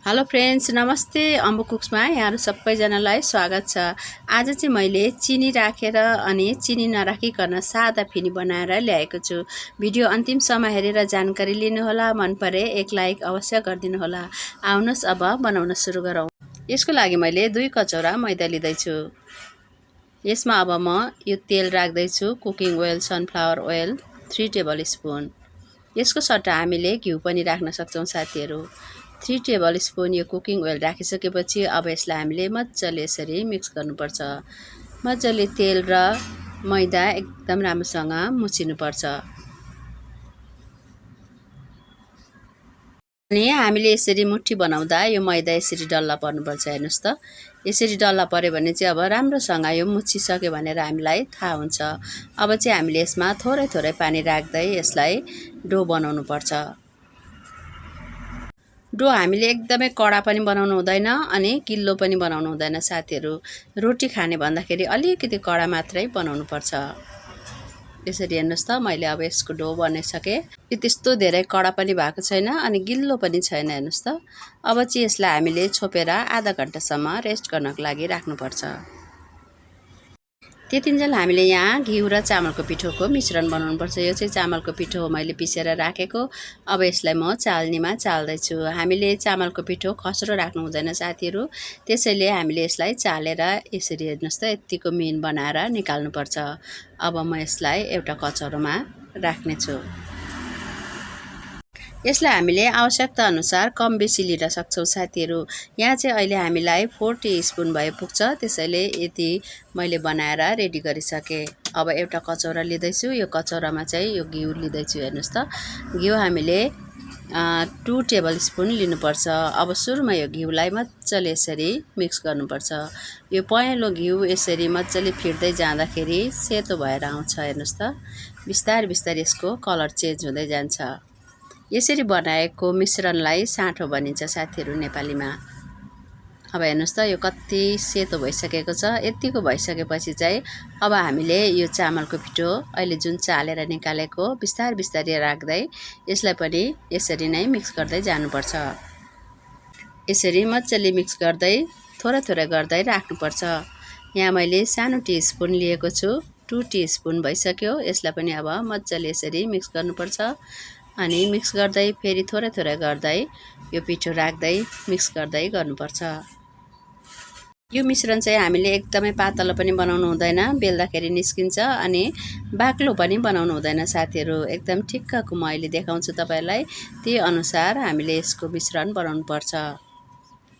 Hello friends, नमस्ते। ambucooksमा यहाँहरु सबैजनालाई स्वागत छ। आज चाहिँ मैले चिनी राखेर अनि चिनी नराखिकन सादा फिनी बनाएर ल्याएको छु। भिडियो अन्तिमसम्म हेरेर जानकारी लिनुहोला। मन परे एक लाइक अवश्य गरिदिनु होला। आउनुहोस् अब बनाउन सुरु गरौँ। यसको लागि मैले 2 कचौरा मैदा लिदै छु। यसमा अब म यो तेल राख्दै छु। Cooking oil, sunflower oil 3 टेबलस्पुन। यसको सट्टा हामीले घिउ पनि राख्न सक्छौं साथीहरु। 3 टेबलस्पुन यो कुकिङ ओयल राखिसकेपछि अब यसलाई हामीले मज्जाले यसरी मिक्स गर्नुपर्छ। मज्जाले तेल र मैदा एकदम राम्रोसँग मुछिनुपर्छ। अनि हामीले यसरी मुठी बनाउँदा यो मैदा यसरी डल्ला पर्नुपर्छ। हेर्नुस् त, यसरी डल्ला पर्यो भने चाहिँ अब राम्रोसँग यो मुछिसक्यो भनेर हामीलाई थाहा हुन्छ। अब चाहिँ हामीले यसमा थोरै थोरै पानी राख्दै यसलाई डो बनाउनु पर्छ। डो हामीले एकदमै कडा पनि बनाउनु हुँदैन अनि गिल्लो पनि बनाउनु हुँदैन साथीहरु। रोटी खाने भन्दाखेरि अलिकति कडा मात्रै बनाउनु पर्छ। यसरी हेर्नुस् त, मैले अब यसको डो बनाइसके। यो त्यस्तो धेरै कडा पनि भएको छैन अनि गिल्लो पनि छैन। हेर्नुस् त, अब चाहिँ यसलाई हामीले छोपेर आधा घण्टासम्म रेस्ट गर्नको लागि राख्नुपर्छ। त्यतिन्जेल हामीले यहाँ घिउ र चामलको पिठोको मिश्रण बनाउनुपर्छ। यो चाहिँ चामलको पिठो हो मैले पिसेर राखेको। अब यसलाई म चाल्नीमा चाल्दै छु। हामीले चामलको पिठो खस्रो राख्नु हुँदैन साथीहरु। त्यसैले हामीले यसलाई चालेर यसरी हेर्नुस् त यतिको मिहिन बनाएर निकाल्नुपर्छ। अब म यसलाई एउटा कचौरामा राख्ने छु। यसलाई हामीले आवश्यकता अनुसार कम बेसी लिन सक्छौं साथीहरु। यहाँ चाहिँ अहिले हामीलाई 4 टीस्पुन भए पुग्छ। त्यसैले यति मैले बनाएर रेडी गरिसके। अब एउटा कचौरा लिदै छु। यो कचौरामा चाहिँ यो घिउ लिदै छु। हेर्नुस् त, घिउ हामीले 2 टेबलस्पुन लिनुपर्छ। अब सुरुमा यो घिउलाई मज्जाले यसरी मिक्स गर्नुपर्छ। यो पहेँलो घिउ यसरी मज्जाले फिर्दै जाँदाखेरि सेतो भएर आउँछ। हेर्नुस् त, बिस्तारै बिस्तारै यसको कलर चेन्ज हुँदै जान्छ। यसरी बनाएको मिश्रणलाई साँठो भनिन्छ साथीहरु नेपालीमा। अब हेर्नुस् त, यो कति सेतो भइसकेको छ। यतिको भइसकेपछि चाहिँ अब हामीले यो चामलको पिठो अहिले जुन चालेर निकालेको बिस्तारै बिस्तारै राख्दै यसलाई पनि यसरी नै मिक्स गर्दै जानुपर्छ। यसरी मज्जाले मिक्स गर्दै थोरै थोरै गर्दै राख्नुपर्छ। यहाँ मैले सानो टीस्पुन लिएको छु। 2 टीस्पुन भइसक्यो। यसलाई पनि अब मज्जाले यसरी मिक्स गर्नुपर्छ। अनि मिक्स गर्दै फेरि थोरै थोरै गर्दै यो पिठो राख्दै मिक्स गर्दै गर्नुपर्छ। यो मिश्रण चाहिँ हामीले एकदमै पातलो पनि बनाउनु हुँदैन, बेल्दाखेरि निस्किन्छ, अनि बाक्लो पनि बनाउनु हुँदैन साथीहरु। एकदम ठिक्कको म अहिले देखाउँछु तपाईलाई। त्यही अनुसार हामीले यसको मिश्रण बनाउनु पर्छ।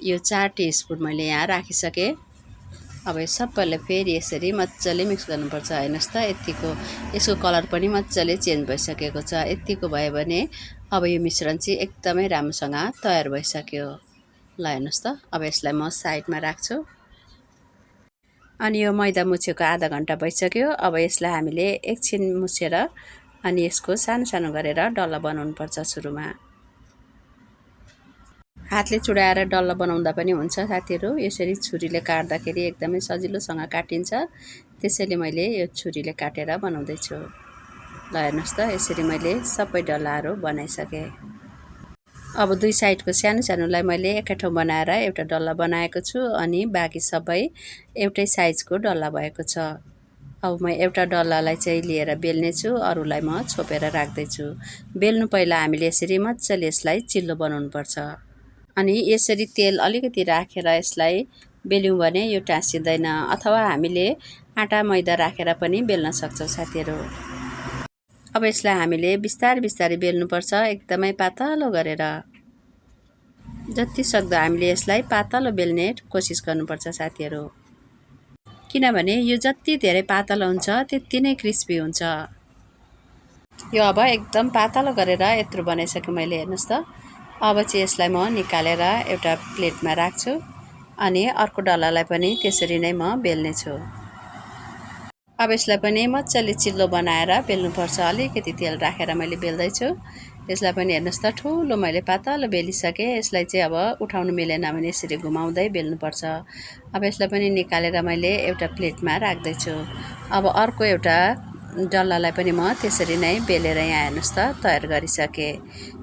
यो 4 टीस्पुन मैले यहाँ राखिसके। अब यो सबैलाई फेरि यसरी मज्जाले मिक्स गर्नुपर्छ। हेर्नुस् त, यतिको यसको कलर पनि मज्जाले चेन्ज भइसकेको छ। यतिको भयो भने अब यो मिश्रण चाहिँ एकदमै राम्रोसँग तयार भइसक्यो। ल हेर्नुस् त, अब यसलाई म साइडमा राख्छु। अनि यो मैदा मुछेको आधा घण्टा भइसक्यो। अब यसलाई हामीले एकछिन मुछेर अनि यसको सानो सानो गरेर डल्ला बनाउनु पर्छ। सुरुमा हातले चुडाएर डल्ला बनाउँदा पनि हुन्छ साथीहरु। यसरी छुरीले काट्दाखेरि एकदमै सजिलोसँग काटिन्छ। त्यसैले मैले यो छुरीले काटेर बनाउँदै छु। ल हेर्नुस् त, यसरी मैले सबै डल्लाहरू बनाइसके। अब दुई साइडको सानो सानोलाई मैले एकै ठाउँ बनाएर एउटा डल्ला बनाएको छु अनि बाँकी सबै एउटै साइजको डल्ला भएको छ। अब म एउटा डल्लालाई चाहिँ लिएर बेल्ने छु, अरूलाई म छोपेर राख्दै छु। बेल्नु पहिला हामीले यसरी मज्जाले यसलाई चिल्लो बनाउनु पर्छ। अनि यसरी तेल अलिकति राखेर यसलाई बेल्यौं भने यो टाँसिँदैन, अथवा हामीले आटा मैदा राखेर पनि बेल्न सक्छौं साथीहरु। अब यसलाई हामीले बिस्तारै बिस्तारै बेल्नुपर्छ, एकदमै पातलो गरेर। जति सक्दो हामीले यसलाई पातलो बेल्ने कोसिस गर्नुपर्छ साथीहरु, किनभने यो जति धेरै पातलो हुन्छ त्यति नै क्रिस्पी हुन्छ। यो अब एकदम पातलो गरेर यत्रो बनाइसके मैले। हेर्नुस् त, अब चाहिँ यसलाई म निकालेर एउटा प्लेटमा राख्छु अनि अर्को डल्लालाई पनि त्यसरी नै म बेल्ने छु। अब यसलाई पनि मज्जाले चिल्लो बनाएर बेल्नुपर्छ। अलिकति तेल राखेर मैले बेल्दै छु। यसलाई पनि हेर्नुस् त, ठुलो मैले पातलो बेलिसके। यसलाई चाहिँ अब उठाउनु मिलेन भने यसरी घुमाउँदै बेल्नुपर्छ। अब यसलाई पनि निकालेर मैले एउटा प्लेटमा राख्दै छु। अब अर्को एउटा डल्लालाई पनि म त्यसरी नै बेलेर यहाँ हेर्नुहोस् त तयार गरिसकेँ।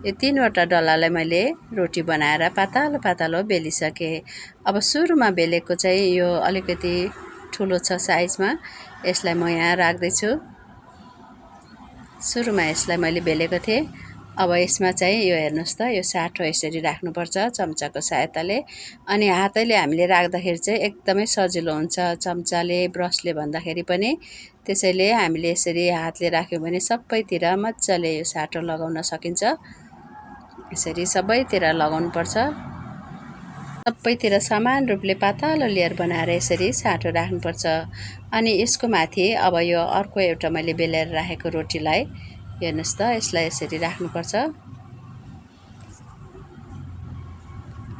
यो 3वटा डल्लालाई मैले रोटी बनाएर पातलो पातलो बेलिसकेँ। अब सुरुमा बेलेको चाहिँ यो अलिकति ठुलो छ साइजमा, यसलाई म यहाँ राख्दैछु। सुरुमा यसलाई मैले बेलेको थिएँ। अब यसमा चाहिँ यो हेर्नुहोस् त, यो साठो यसरी राख्नुपर्छ चम्चाको सहायताले। अनि हातैले हामीले राख्दाखेरि चाहिँ एकदमै सजिलो हुन्छ, चम्चाले ब्रसले भन्दाखेरि पनि। त्यसैले हामीले यसरी हातले राख्यौँ भने सबैतिर मजाले यो साठो लगाउन सकिन्छ। यसरी सबैतिर लगाउनुपर्छ। सबैतिर समान रूपले पातलो लेयर बनाएर यसरी साठो राख्नुपर्छ। अनि यसको माथि अब यो अर्को एउटा मैले बेलेर राखेको रोटीलाई हेर्नुहोस् त, यसलाई यसरी राख्नुपर्छ।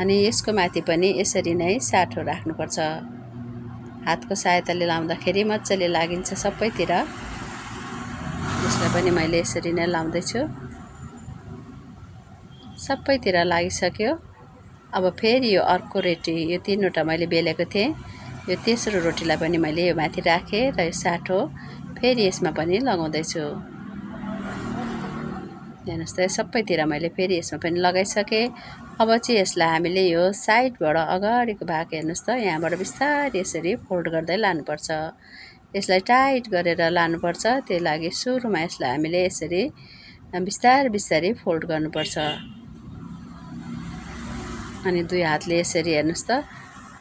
अनि यसको माथि पनि यसरी नै साठो राख्नुपर्छ। हातको सहायताले लाउँदाखेरि मजाले लागिन्छ सबैतिर। यसलाई पनि मैले यसरी नै लाउँदैछु। सबैतिर लागिसक्यो। अब फेरि यो अर्को रोटी, यो 3वटा मैले बेलेको थिएँ, यो तेस्रो रोटीलाई पनि मैले यो माथि राखेँ र यो साठो फेरि यसमा पनि लगाउँदैछु। हेर्नुहोस् त, सबैतिर मैले फेरि यसमा पनि लगाइसकेँ। अब चाहिँ यसलाई हामीले यो साइडबाट अगाडिको भाग हेर्नुहोस् त, यहाँबाट बिस्तारै यसरी फोल्ड गर्दै लानुपर्छ। यसलाई टाइट गरेर लानुपर्छ। त्यही लागि सुरुमा यसलाई हामीले यसरी बिस्तारै बिस्तारै फोल्ड गर्नुपर्छ। अनि दुई हातले यसरी हेर्नुहोस् त,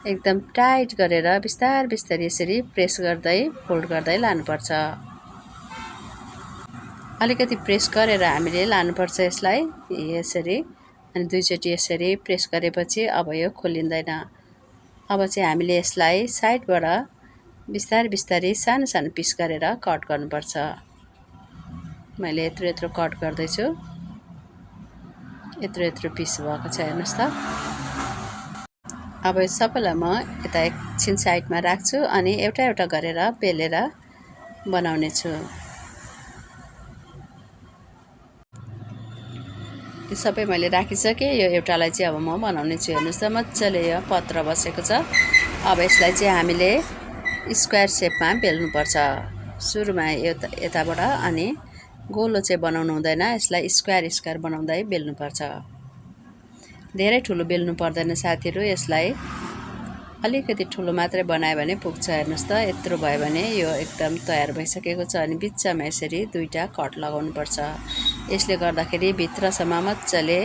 एकदम टाइट गरेर बिस्तारै बिस्तारै यसरी प्रेस गर्दै फोल्ड गर्दै लानुपर्छ। अलिकति प्रेस गरेर हामीले लानुपर्छ यसलाई यसरी। अनि दुईचोटि यसरी प्रेस गरेपछि अब यो खोलिँदैन। अब चाहिँ हामीले यसलाई साइडबाट बिस्तारै बिस्तारै सानो सानो पिस गरेर कट गर्नुपर्छ। मैले यत्रो यत्रो कट गर्दैछु। यत्रो यत्रो पिस भएको छ हेर्नुहोस् त। अब यो सबैलाई म यता एकछिन साइडमा राख्छु अनि एउटा एउटा गरेर बेलेर बनाउने छु। यो सबै मैले राखिसकेँ। यो एउटालाई चाहिँ अब म बनाउने छु। हेर्नुहोस् त, मजाले यो पत्र बसेको छ। अब यसलाई चाहिँ हामीले स्क्वायर सेपमा बेल्नुपर्छ। सुरुमा यताबाट अनि गोलो चाहिँ बनाउनु हुँदैन, यसलाई स्क्वायर स्क्वायर बनाउँदै बेल्नुपर्छ। धेरै ठुलो बेल्नु पर्दैन साथीहरू। यसलाई अलिकति ठुलो मात्रै बनायो भने पुग्छ। हेर्नुहोस् त, यत्रो भयो भने यो एकदम तयार भइसकेको छ। अनि बिचमा यसरी दुईटा कट लगाउनुपर्छ। यसले गर्दाखेरि भित्रसम्म मजाले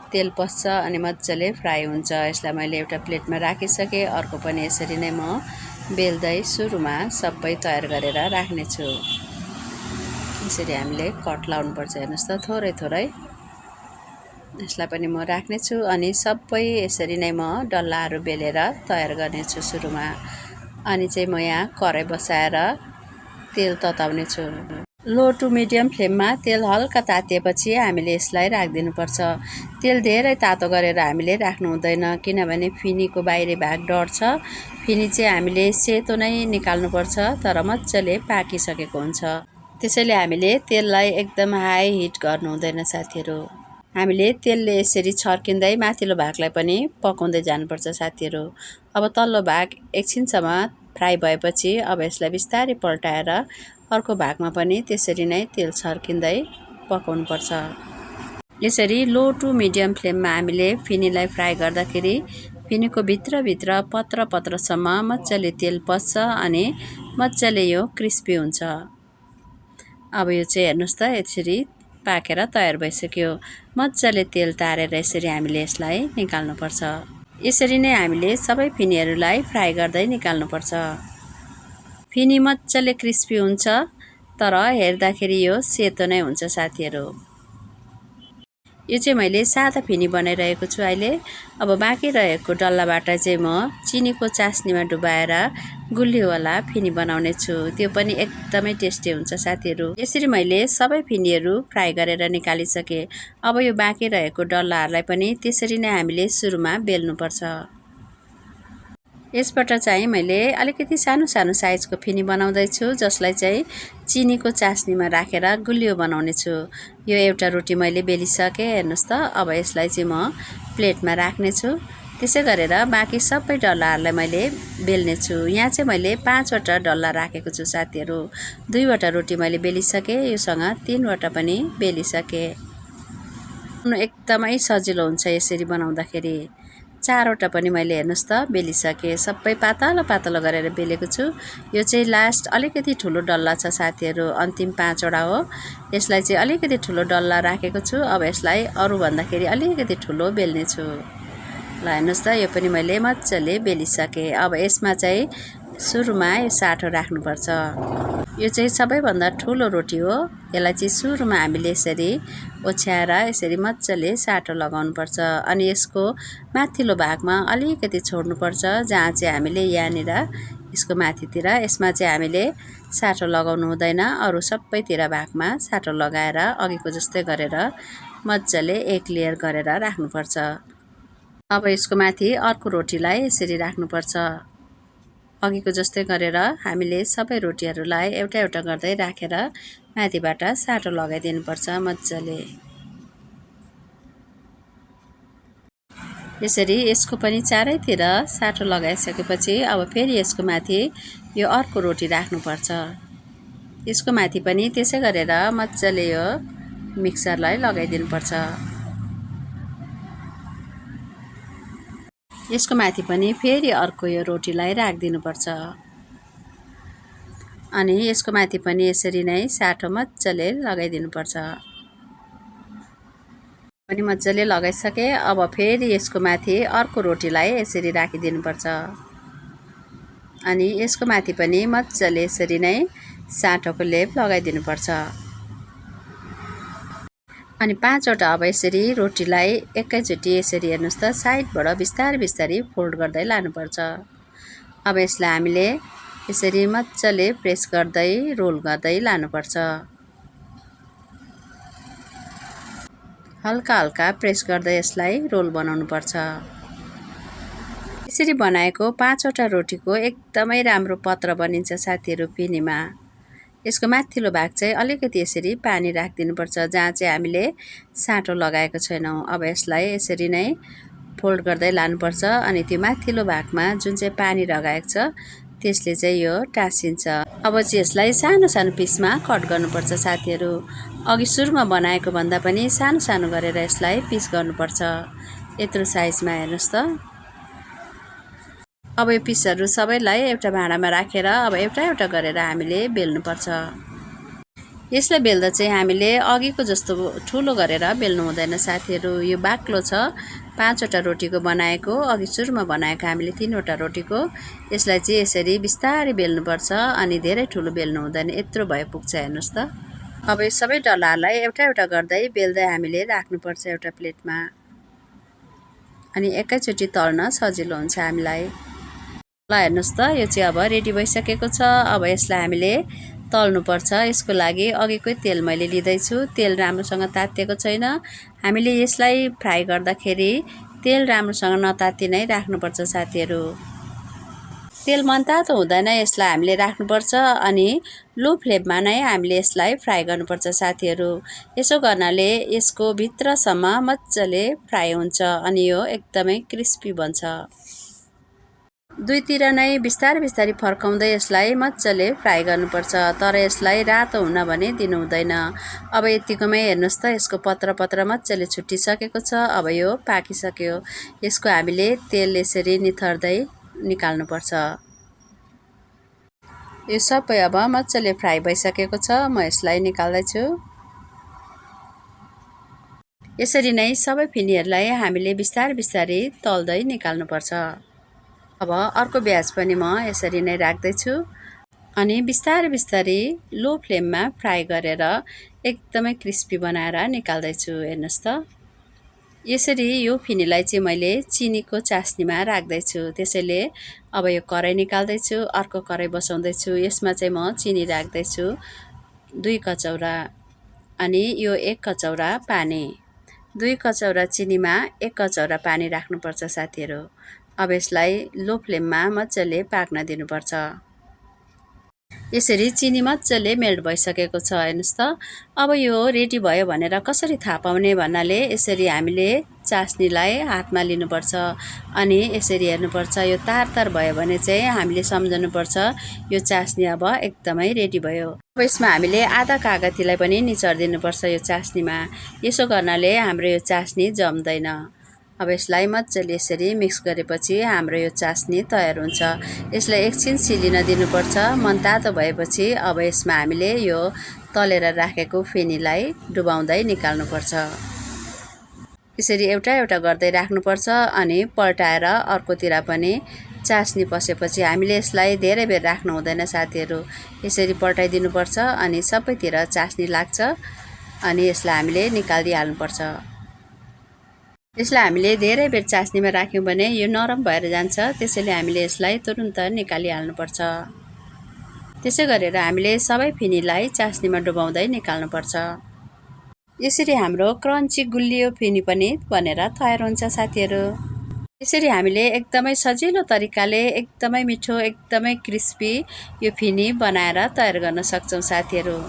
तेल पस्छ अनि मजाले फ्राई हुन्छ। यसलाई मैले एउटा प्लेटमा राखिसकेँ। अर्को पनि यसरी नै म बेल्दै सुरुमा सबै तयार गरेर राख्नेछु। यसरी हामीले कट लाउनुपर्छ। हेर्नुहोस् त, थोरै थोरै यसलाई पनि म राख्नेछु। अनि सबै यसरी नै म डल्लाहरू बेलेर तयार गर्नेछु सुरुमा। अनि चाहिँ म यहाँ कराई बसाएर तेल तताउने छु। लो टु मिडियम फ्लेममा तेल हल्का तातिएपछि हामीले यसलाई राखिदिनुपर्छ। तेल धेरै तातो गरेर हामीले राख्नु हुँदैन, किनभने फिनीको बाहिरी भाग डढ्छ। फिनी चाहिँ हामीले सेतो नै निकाल्नुपर्छ, तर मजाले पाकिसकेको हुन्छ। त्यसैले हामीले तेललाई एकदम हाई हिट गर्नु हुँदैन साथीहरू। हामीले तेलले यसरी छर्किँदै माथिल्लो भागलाई पनि पकाउँदै जानुपर्छ साथीहरू। अब तल्लो भाग एकछिनसम्म फ्राई भएपछि अब यसलाई बिस्तारै पल्टाएर अर्को भागमा पनि त्यसरी नै तेल छर्किँदै पकाउनुपर्छ। यसरी लो टु मिडियम फ्लेममा हामीले फिनीलाई फ्राई गर्दाखेरि फिनीको भित्रभित्र पत्र पत्रसम्म मजाले तेल पस्छ अनि मजाले यो क्रिस्पी हुन्छ। अब यो चाहिँ हेर्नुहोस् त, यसरी पाकेर तयार भइसक्यो। मजाले तेल तारेर यसरी हामीले यसलाई निकाल्नुपर्छ। यसरी नै हामीले सबै फिनीहरूलाई फ्राई गर्दै निकाल्नुपर्छ। फिनी मजाले क्रिस्पी हुन्छ, तर हेर्दाखेरि यो सेतो नै हुन्छ साथीहरू। यो चाहिँ मैले सादा फिनी बनाइरहेको छु अहिले। अब बाँकी रहेको डल्लाबाट चाहिँ म चिनीको चास्नीमा डुबाएर गुलियोवाला फिनी बनाउने छु। त्यो पनि एकदमै टेस्टी हुन्छ साथीहरू। यसरी मैले सबै फिनीहरू फ्राई गरेर निकालिसकेँ। अब यो बाँकी रहेको डल्लाहरूलाई पनि त्यसरी नै हामीले सुरुमा बेल्नुपर्छ। यसबाट चाहिँ मैले अलिकति सानो सानो साइजको फिनी बनाउँदैछु, जसलाई चाहिँ चिनीको चास्नीमा राखेर गुलियो बनाउने छु। यो एउटा रोटी मैले बेलिसकेँ। हेर्नुहोस् त, अब यसलाई चाहिँ म प्लेटमा राख्नेछु। त्यसै गरेर बाँकी सबै डल्लाहरूलाई मैले बेल्नेछु। यहाँ चाहिँ मैले 5वटा डल्ला राखेको छु साथीहरू। 2वटा रोटी मैले बेलिसकेँ, योसँग 3वटा पनि बेलिसकेँ। एकदमै सजिलो हुन्छ यसरी बनाउँदाखेरि। 4वटा पनि मैले हेर्नुहोस् त बेलिसकेँ। सबै पातलो पातलो गरेर बेलेको छु। यो चाहिँ लास्ट अलिकति ठुलो डल्ला छ साथीहरू, अन्तिम 5वटा हो। यसलाई चाहिँ अलिकति ठुलो डल्ला राखेको छु। अब यसलाई अरू भन्दाखेरि अलिकति ठुलो बेल्नेछु। ल हेर्नुहोस् त यो पनि मैले मजाले बेलिसकेँ। अब यसमा चाहिँ सुरुमा यो साटो राख्नुपर्छ। यो चाहिँ सबैभन्दा ठुलो रोटी हो। यसलाई चाहिँ सुरुमा हामीले यसरी ओछ्याएर यसरी मजाले साटो लगाउनुपर्छ। अनि यसको माथिल्लो भागमा अलिकति छोड्नुपर्छ, जहाँ चाहिँ हामीले यहाँनिर यसको माथितिर यसमा चाहिँ हामीले साटो लगाउनु हुँदैन। अरू सबैतिर भागमा साटो लगाएर अघिको जस्तै गरेर मजाले एक लेयर गरेर राख्नुपर्छ। अब यसको माथि अर्को रोटीलाई यसरी राख्नुपर्छ। अघिको जस्तै गरेर हामीले सबै रोटीहरूलाई एउटा एउटा गर्दै राखेर माथिबाट साटो लगाइदिनुपर्छ मजाले। यसरी यसको पनि चारैतिर साटो लगाइसकेपछि अब फेरि यसको माथि यो अर्को रोटी राख्नुपर्छ। यसको माथि पनि त्यसै गरेर मजाले यो मिक्सरलाई लगाइदिनुपर्छ। यसको माथि पनि फेरि अर्को यो रोटीलाई राखिदिनुपर्छ। अनि यसको माथि पनि यसरी नै साटो मजाले लगाइदिनुपर्छ। पनि मजाले लगाइसकेँ। अब फेरि यसको माथि अर्को रोटीलाई यसरी राखिदिनुपर्छ। अनि यसको माथि पनि मजाले यसरी नै साटोको लेप लगाइदिनुपर्छ। अनि 5वटा अब यसरी रोटीलाई एकैचोटि यसरी हेर्नुहोस् त साइडबाट बिस्तारै बिस्तारै फोल्ड गर्दै लानुपर्छ। अब यसलाई हामीले यसरी मजाले प्रेस गर्दै रोल गर्दै लानुपर्छ। हल्का हल्का प्रेस गर्दै यसलाई रोल बनाउनुपर्छ। यसरी बनाएको 5वटा रोटीको एकदमै राम्रो पत्र बनिन्छ साथीहरू फिनीमा। यसको माथिल्लो भाग चाहिँ अलिकति यसरी पानी राखिदिनुपर्छ, जहाँ चाहिँ हामीले साटो लगाएको छैनौँ। अब यसलाई यसरी नै फोल्ड गर्दै लानुपर्छ। अनि त्यो माथिल्लो भागमा जुन चाहिँ पानी लगाएको छ त्यसले चाहिँ यो टाँसिन्छ। अब चाहिँ यसलाई सानो सानो पिसमा कट गर्नुपर्छ साथीहरू। अघि सुरुमा बनाएको भन्दा पनि सानो सानो गरेर यसलाई पिस गर्नुपर्छ। यत्रो साइजमा हेर्नुहोस् त। अब यो पिसहरू सबैलाई एउटा भाँडामा राखेर अब एउटा एउटा गरेर हामीले बेल्नुपर्छ। यसलाई बेल्दा चाहिँ हामीले अघिको जस्तो ठुलो गरेर बेल्नु हुँदैन साथीहरू। यो बाक्लो छ 5वटा रोटीको बनाएको, अघि सुरुमा बनाएको हामीले 3वटा रोटीको। यसलाई चाहिँ यसरी बिस्तारै बेल्नुपर्छ अनि धेरै ठुलो बेल्नु हुँदैन, यत्रो भए पुग्छ हेर्नुहोस् त। अब यो सबै डल्लाहरूलाई एउटा एउटा गर्दै बेल्दै हामीले राख्नुपर्छ एउटा प्लेटमा। अनि एकैचोटि तल्न सजिलो हुन्छ हामीलाई। ल हेर्नुहोस् त यो चाहिँ अब रेडी भइसकेको छ। अब यसलाई हामीले तल्नुपर्छ। यसको लागि अघिकै तेल मैले लिँदैछु। तेल राम्रोसँग तातिएको छैन। हामीले यसलाई फ्राई गर्दाखेरि तेल राम्रोसँग नताति नै राख्नुपर्छ साथीहरू। तेल मनतातो हुँदैन, यसलाई हामीले राख्नुपर्छ। अनि लो फ्लेममा नै हामीले यसलाई फ्राई गर्नुपर्छ साथीहरू। यसो गर्नाले यसको भित्रसम्म मजाले फ्राई हुन्छ अनि यो एकदमै क्रिस्पी बन्छ। दुईतिर नै बिस्तारै बिस्तारै फर्काउँदै यसलाई मजाले फ्राई गर्नुपर्छ, तर यसलाई रातो हुन भने दिनु हुँदैन। अब यतिकोमै हेर्नुहोस् त यसको पत्र पत्र मजाले छुट्टिसकेको छ। अब यो पाकिसक्यो। यसको हामीले तेल यसरी निथर्दै निकाल्नुपर्छ। यो सबै अब मजाले फ्राई भइसकेको छ। म यसलाई निकाल्दैछु। यसरी नै सबै फिनीहरूलाई हामीले बिस्तारै बिस्तारै तल्दै निकाल्नुपर्छ। अब अर्को ब्याच पनि म यसरी नै राख्दैछु अनि बिस्तारै बिस्तारै लो फ्लेममा फ्राई गरेर एकदमै क्रिस्पी बनाएर निकाल्दैछु। हेर्नुहोस् त यसरी यो फिनीलाई चाहिँ मैले चिनीको चास्नीमा राख्दैछु। त्यसैले अब यो कराई निकाल्दैछु, अर्को कराई बसाउँदैछु। यसमा चाहिँ म चिनी राख्दैछु 2 कचौरा अनि यो 1 कचौरा पानी। 2 कचौरा चिनीमा 1 कचौरा पानी राख्नुपर्छ साथीहरू। अब यसलाई लो फ्लेममा मजाले पाक्न दिनुपर्छ। यसरी चिनी मजाले मेल्ट भइसकेको छ हेर्नुहोस् त। अब यो रेडी भयो भनेर कसरी थाहा पाउने भन्नाले यसरी हामीले चास्नीलाई हातमा लिनुपर्छ अनि यसरी हेर्नुपर्छ। यो तार तार भयो भने चाहिँ हामीले सम्झनुपर्छ यो चास्नी अब एकदमै रेडी भयो। अब यसमा हामीले आधा कागतीलाई पनि निचोडिदिनुपर्छ यो चास्नीमा। यसो गर्नाले हाम्रो यो चास्नी जम्दैन। अब यसलाई मजाले यसरी मिक्स गरेपछि हाम्रो यो चास्नी तयार हुन्छ। यसलाई एकछिन सिलिन दिनुपर्छ। मनतातो भएपछि अब यसमा हामीले यो तलेर राखेको फेनीलाई डुबाउँदै निकाल्नुपर्छ। यसरी एउटा एउटा गर्दै राख्नुपर्छ अनि पल्टाएर अर्कोतिर पनि चास्नी पसेपछि हामीले यसलाई धेरै बेर राख्नु हुँदैन साथीहरू। यसरी पल्टाइदिनुपर्छ अनि सबैतिर चास्नी लाग्छ अनि यसलाई हामीले निकालिदिइहाल्नुपर्छ। यसलाई हामीले धेरै बेर चास्नीमा राख्यौँ भने यो नरम भएर जान्छ। त्यसैले हामीले यसलाई तुरुन्त निकालिहाल्नुपर्छ। त्यसै गरेर हामीले सबै फिनीलाई चास्नीमा डुबाउँदै निकाल्नुपर्छ। यसरी हाम्रो क्रन्ची गुलियो फिनी पनि बनेर तयार हुन्छ साथीहरू। यसरी हामीले एकदमै सजिलो तरिकाले एकदमै मिठो एकदमै क्रिस्पी यो फिनी बनाएर तयार गर्न सक्छौँ साथीहरू।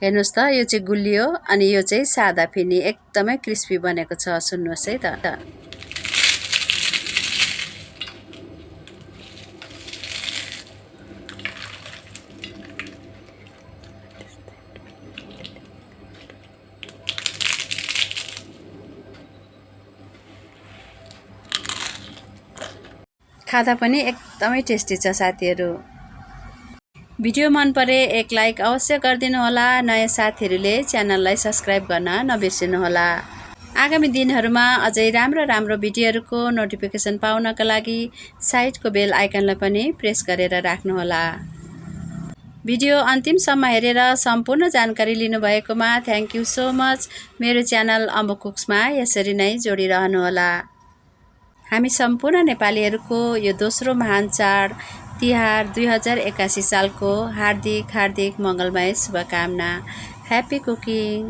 हेर्नुहोस् त यो चाहिँ गुलियो अनि यो चाहिँ सादा फिनी एकदमै क्रिस्पी बनेको छ। सुन्नुहोस् है त। खाँदा पनि एकदमै टेस्टी छ साथीहरू। भिडियो मन परे एक लाइक अवश्य गरिदिनु होला। नयाँ साथीहरूले च्यानललाई सब्स्क्राइब गर्न नबिर्सिनुहोला। आगामी दिनहरूमा अझै राम्रो भिडियोहरूको नोटिफिकेसन पाउनका लागि साइडको बेल आइकनलाई पनि प्रेस गरेर राख्नुहोला। भिडियो अन्तिमसम्म हेरेर सम्पूर्ण जानकारी लिनुभएकोमा थ्याङ्क यू सो मच। मेरो च्यानल ambucooksमा यसरी नै जोडिरहनुहोला। हामी सम्पूर्ण नेपालीहरूको यो दोस्रो महान चाड तिहार 2081 सालको हार्दिक मङ्गलमय शुभकामना। Happy cooking.